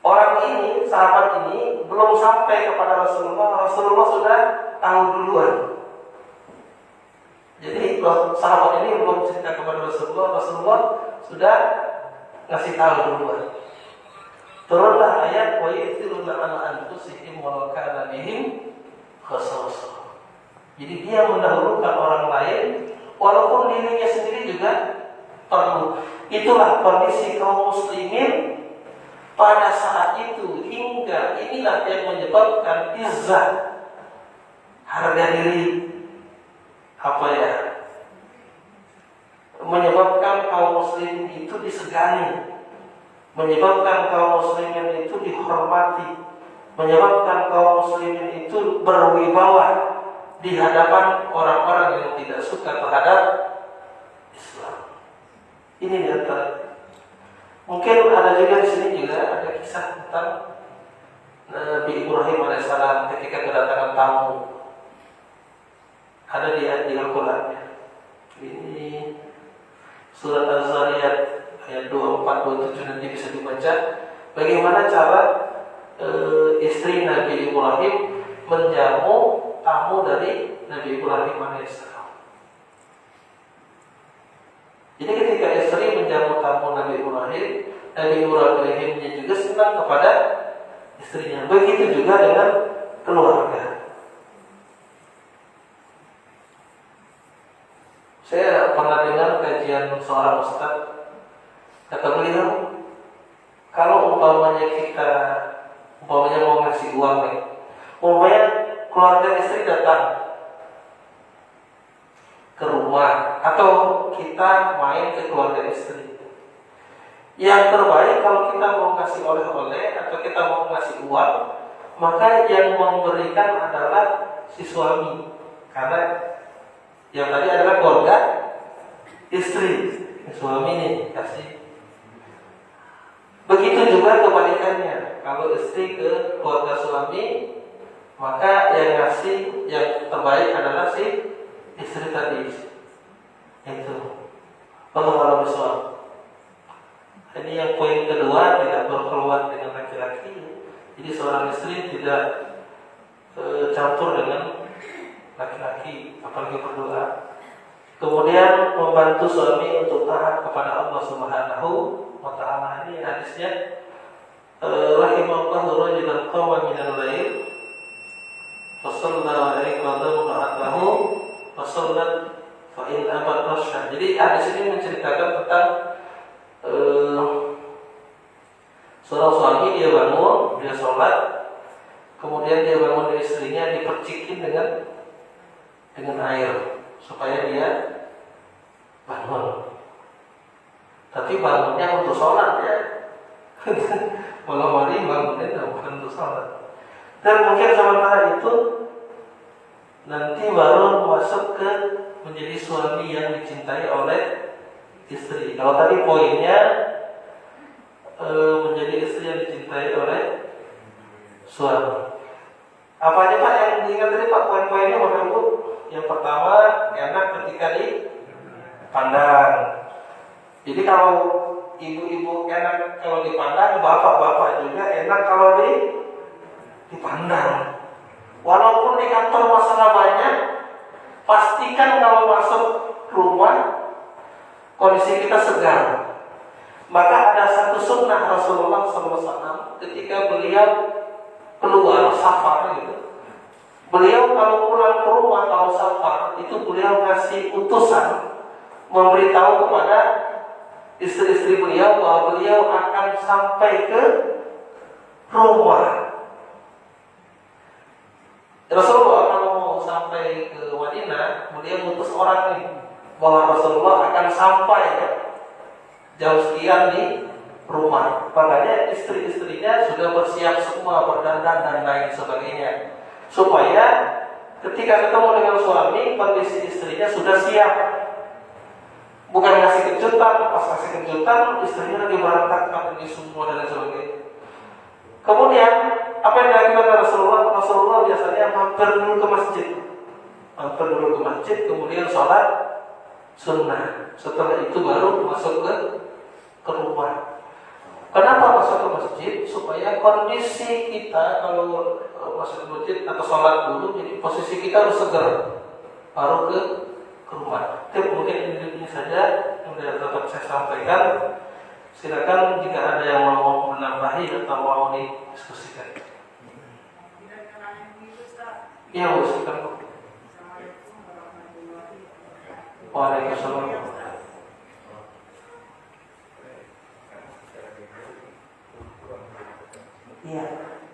Orang ini, sahabat ini belum sampai kepada Rasulullah, Rasulullah sudah tahu duluan. Jadi sahabat ini belum cerita kepada Rasulullah, Rasulullah sudah ngasih tahu duluan. Turunlah ayat wa yathiruna ala anfusihim walau kana bihim khasasah. Jadi dia mendahulukan orang lain walaupun dirinya sendiri juga perlu. Itulah kondisi kaum muslimin pada saat itu, hingga inilah yang menyebabkan izzah, harga diri, menyebabkan kaum muslimin itu disegani, menyebabkan kaum muslimin itu dihormati, menyebabkan kaum muslimin itu berwibawa di hadapan orang-orang yang tidak suka terhadap Islam. Ini di antara. Mungkin ada juga di sini juga ada kisah tentang Nabi Ibrahim alaihissalam ketika kedatangan tamu. Ada di Al-Quran. Ini surat Az-Zariyat ayat 24, 27 nanti bisa dibaca. Bagaimana cara istri Nabi Ibrahim menjamu tamu dari Nabi Ibrahim alaihissalam. Jadi ketika istri menjamu tamu Nabi Ibrahimnya juga senang kepada istrinya. Begitu juga dengan keluarga. Saya pernah dengar kajian seorang ustaz, kata beliau, kalau umpamanya mau ngasih uang nih, umpamanya keluarga istri datang ke rumah atau kita main ke keluarga istri, yang terbaik kalau kita mau ngasih oleh-oleh atau kita mau ngasih uang, maka yang memberikan adalah si suami, karena yang tadi adalah keluarga istri, suami nih kasih. Begitu juga kebalikannya, kalau istri ke keluarga suami, maka yang ngasih yang terbaik adalah si istri tadi. Itu Allah besar. Ini yang poin kedua, tidak berkeluar dengan laki-laki. Jadi seorang istri tidak campur dengan laki-laki, apalagi berdoa. Kemudian membantu suami untuk taat kepada Allah Subhanahu wa ta'ala. Ini hadisnya rahimahullah rajulan qama min al-lail fa shalla alaihi wa dhama'atahu fa shallat fa in abat rasha. Jadi hadis ini menceritakan tentang seorang suami, dia bangun, dia sholat, kemudian dia bangun dari istrinya, dipercikin dengan air supaya dia bangun. Tapi bangunnya untuk sholat ya. Malam hari bangunnya bukan untuk sholat. Dan mungkin sementara itu nanti baru masuk ke menjadi suami yang dicintai oleh istri. Kalau tadi poinnya menjadi istri yang dicintai oleh suami. Apa aja Pak yang diingat tadi Pak, poin-poinnya Bapak Ibu? Yang pertama, enak ketika dipandang. Jadi kalau ibu-ibu enak kalau dipandang, bapak-bapak juga enak kalau dipandang. Walaupun di kantor masalah banyak, pastikan kalau masuk rumah kondisi kita segar. Maka ada satu sunnah Rasulullah SAW ketika beliau keluar safar gitu. Beliau kalau pulang ke rumah, kalau safar itu beliau ngasih utusan memberitahu kepada istri-istri beliau bahwa beliau akan sampai ke rumah. Rasulullah kalau mau sampai ke Madinah, beliau mengutus orang nih bahwa Rasulullah akan sampai jam sekian di rumah. Makanya istri-istrinya sudah bersiap semua, berdandan dan lain sebagainya, supaya ketika ketemu dengan suami, kondisi istrinya sudah siap Bukan ngasih kejutan, pas ngasih kejutan istrinya lagi berantakan ini semua dan lain sebagainya. Kemudian apa yang dilakukan Rasulullah? Rasulullah biasanya mampir dulu ke masjid, kemudian sholat sunnah. Setelah itu baru masuk ke rumah. Kenapa masuk ke masjid? Supaya kondisi kita kalau masuk ke masjid atau sholat dulu, jadi posisi kita harus segar, baru ke rumah. Itu mungkin ini saja yang dapat saya sampaikan. Silakan jika ada yang mau menambahi atau mau didiskusikan. Ya, silakan. Waalaikumsalam. Ya,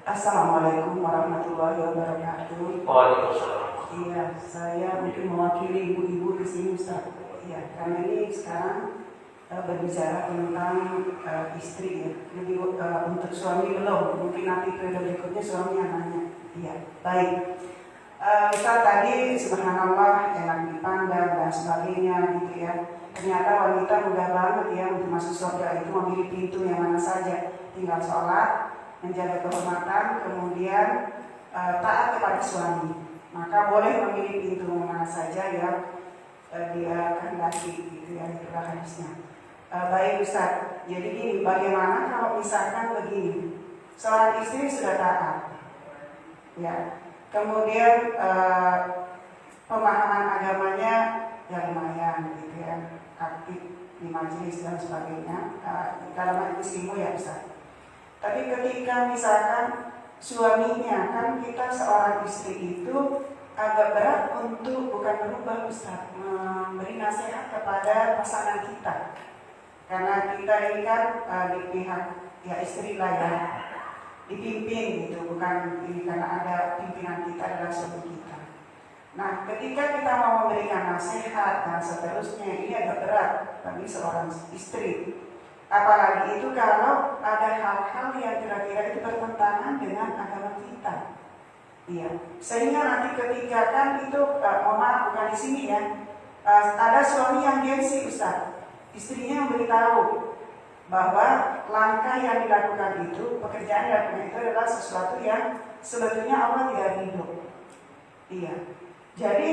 assalamualaikum warahmatullahi wabarakatuh. Waalaikumsalam. Iya, saya mungkin mewakili ibu-ibu di sini, Ustaz. Iya, karena ini sekarang berbicara tentang istri ya. Lebih untuk suami belum, mungkin nanti periode berikutnya suami yang nanya. Iya, baik. Ustaz tadi subhanallah enak dipandang dan sebagainya gitu ya. Ternyata wanita mudah banget ya untuk masuk surga itu memilih pintu yang mana saja. Tinggal sholat, menjaga kehormatan, kemudian taat kepada suami. Maka boleh memilih pintu mana saja yang dia kehendaki gitu ya, itulah hadisnya. Baik Ustaz, jadi gini, bagaimana kalau misalkan begini, seorang istri sudah taat, ya, kemudian pemahaman agamanya ya lumayan gitu ya, aktif di majelis dan sebagainya, dalam majelis ilmu ya Ustaz. Tapi ketika misalkan suaminya, kan kita seorang istri itu agak berat untuk bukan berubah Ustaz, memberi nasihat kepada pasangan kita. Karena kita ini kan di pihak ya istri lah ya, dipimpin gitu, bukan ini karena ada pimpinan kita adalah suami kita. Nah, ketika kita mau memberikan nasihat dan seterusnya, ini agak berat bagi seorang istri. Apalagi itu kalau ada hal-hal yang kira-kira itu bertentangan dengan agama kita. Iya. Sehingga nanti ketika kan itu, mohon maaf bukan di sini ya, ada suami yang gengsi Ustaz. Istrinya memberitahu bahwa langkah yang dilakukan itu, pekerjaan yang dilakukan itu adalah sesuatu yang sebetulnya Allah tidak ridho. Iya. Jadi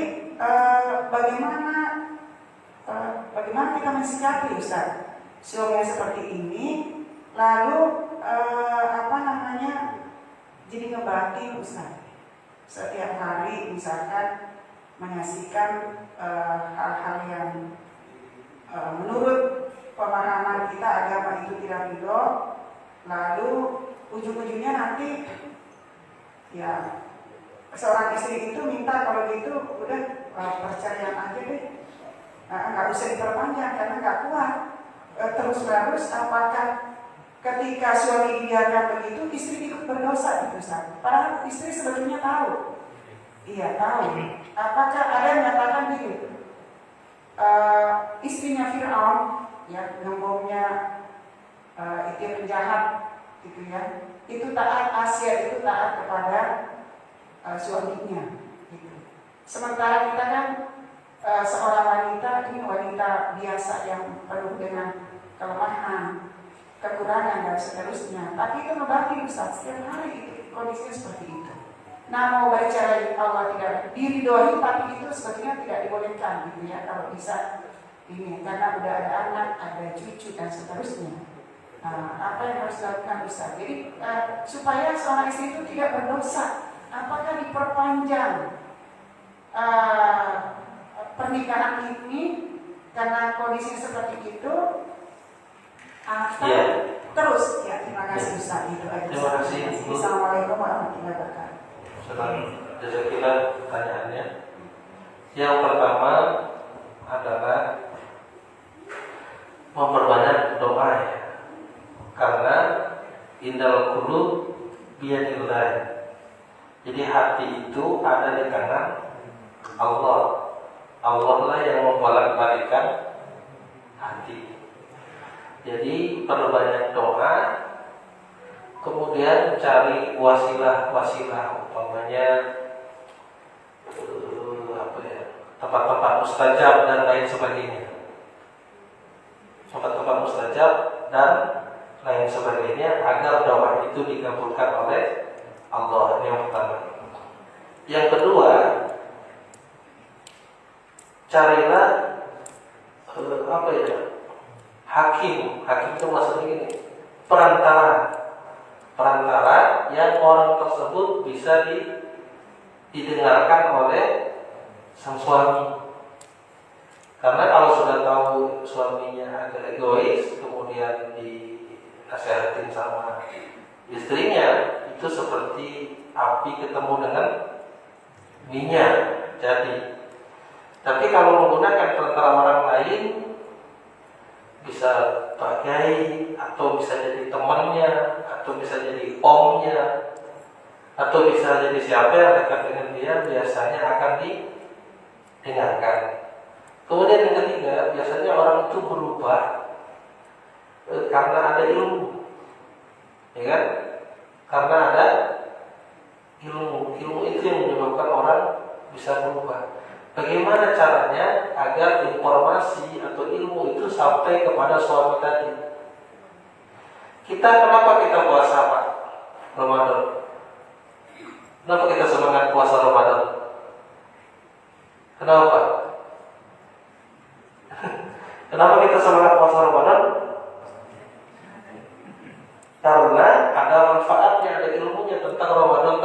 bagaimana kita mensikapi Ustaz? Suami seperti ini, lalu jadi ngebatin Ustaz. Setiap hari misalkan menyaksikan hal-hal yang menurut pemahaman kita agama itu tidak ridho, lalu ujung-ujungnya nanti ya seorang istri itu minta kalau gitu udah perceraian aja deh, nggak usah diperpanjang karena nggak kuat. Terus-menerus apakah ketika suami dibiarkan begitu istri ikut berdosa gitu Ustaz? Padahal istri sebetulnya tahu. Iya tahu. Apakah ada yang mengatakan gitu? Istrinya Fir'aun ya, gembongnya itu penjahat gitu ya. Itu taat, Asia itu taat kepada suaminya gitu. Sementara kita kan seorang wanita ini wanita biasa yang penuh dengan kelemahan, kekurangan dan seterusnya. Tapi itu ngebatin Ustaz, setiap hari itu kondisinya seperti itu. Nah mau bercerai Allah tidak diridhoi, tapi itu sebetulnya tidak dibolehkan gitu ya kalau bisa ini, karena udah ada anak, ada cucu dan seterusnya. Apa yang harus dilakukan Ustaz? Jadi supaya seorang istri itu tidak berdosa, apakah diperpanjang pernikahan ini karena kondisinya seperti itu? Ya. Terus ya, terima kasih Ustaz. Itu aja. Terima kasih. Assalamualaikum warahmatullahi wabarakatuh. Jazakallah pertanyaannya. Yang pertama adalah memperbanyak doa ya. Karena indal qulub biyadillah. Jadi hati itu ada di tangan Allah. Allah lah yang membolak-balikkan hati. Jadi perbanyak doa, kemudian cari wasilah, umpamanya tempat-tempat mustajab dan lain sebagainya. mustajab dan lain sebagainya agar doa itu dikabulkan oleh Allah. Ini yang pertama. Yang kedua, carilah hakim itu maksudnya gini, perantara yang orang tersebut bisa didengarkan oleh sang suami. Karena kalau sudah tahu suaminya agak egois, kemudian dinasihatin sama istrinya, itu seperti api ketemu dengan minyak. Jadi, tapi kalau menggunakan perantara orang lain, bisa pakai atau bisa jadi temannya, atau bisa jadi omnya, atau bisa jadi siapa yang dekat dengan dia, biasanya akan didengarkan. Kemudian yang ketiga, biasanya orang itu berubah karena ada ilmu, ya kan? Karena ada ilmu itu yang menyebabkan orang bisa berubah. Bagaimana caranya agar informasi atau ilmu itu sampai kepada suami tadi? Kenapa kita puasa Pak? Ramadan. Kenapa kita semangat puasa Ramadan? Kenapa? Kenapa kita semangat puasa Ramadan? Karena ada manfaatnya, ada ilmunya tentang Ramadan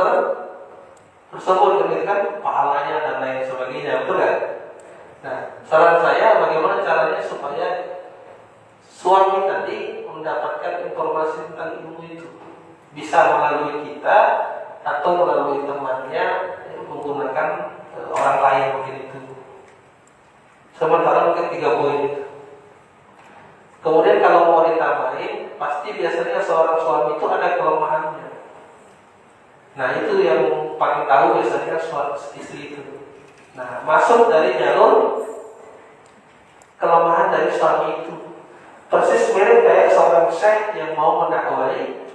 tersebut, kan pahalanya dan lain sebagainya, betul kan? Nah, saran saya bagaimana caranya supaya suami tadi mendapatkan informasi tentang ilmu itu, bisa melalui kita atau melalui temannya menggunakan orang lain mungkin itu. Sementara mungkin 3 poin itu. Kemudian kalau mau ditambahin, pasti biasanya seorang suami itu ada kelemahannya. Nah, itu yang paling tahu biasanya suami istri itu. Nah, masuk dari jalur kelemahan dari suami itu. Persis mirip kayak seorang syekh yang mau mendakwai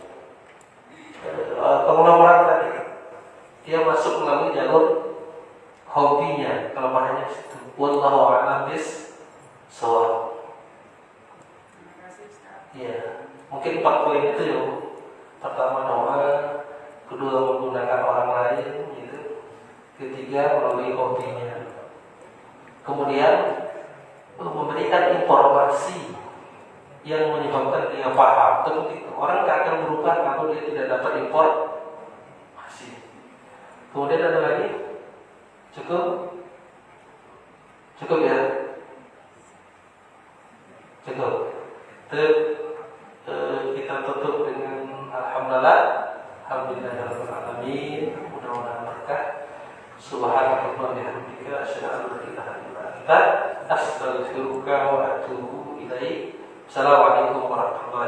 konglomerat tadi. Dia masuk melalui jalur hobinya, kelemahannya situ. Wallahu a'lam bis-shawab. Ya, mungkin 4 poin itu ya. Pertama doa, kedua menggunakan orang lain, gitu. Ketiga melalui hobinya. Kemudian memberikan informasi yang menyebabkan dia paham. Orang tidak akan berubah kalau dia tidak dapat informasi. Kemudian ada lagi, cukup ya, cukup. Kita tutup dengan alhamdulillahirabbil alamin. Mudah-mudahan berkah. Subhanallah wa bihamdika asyhadu an la ilaha illa anta astaghfiruka wa atubu ilaik. Assalamualaikum warahmatullahi wabarakatuh.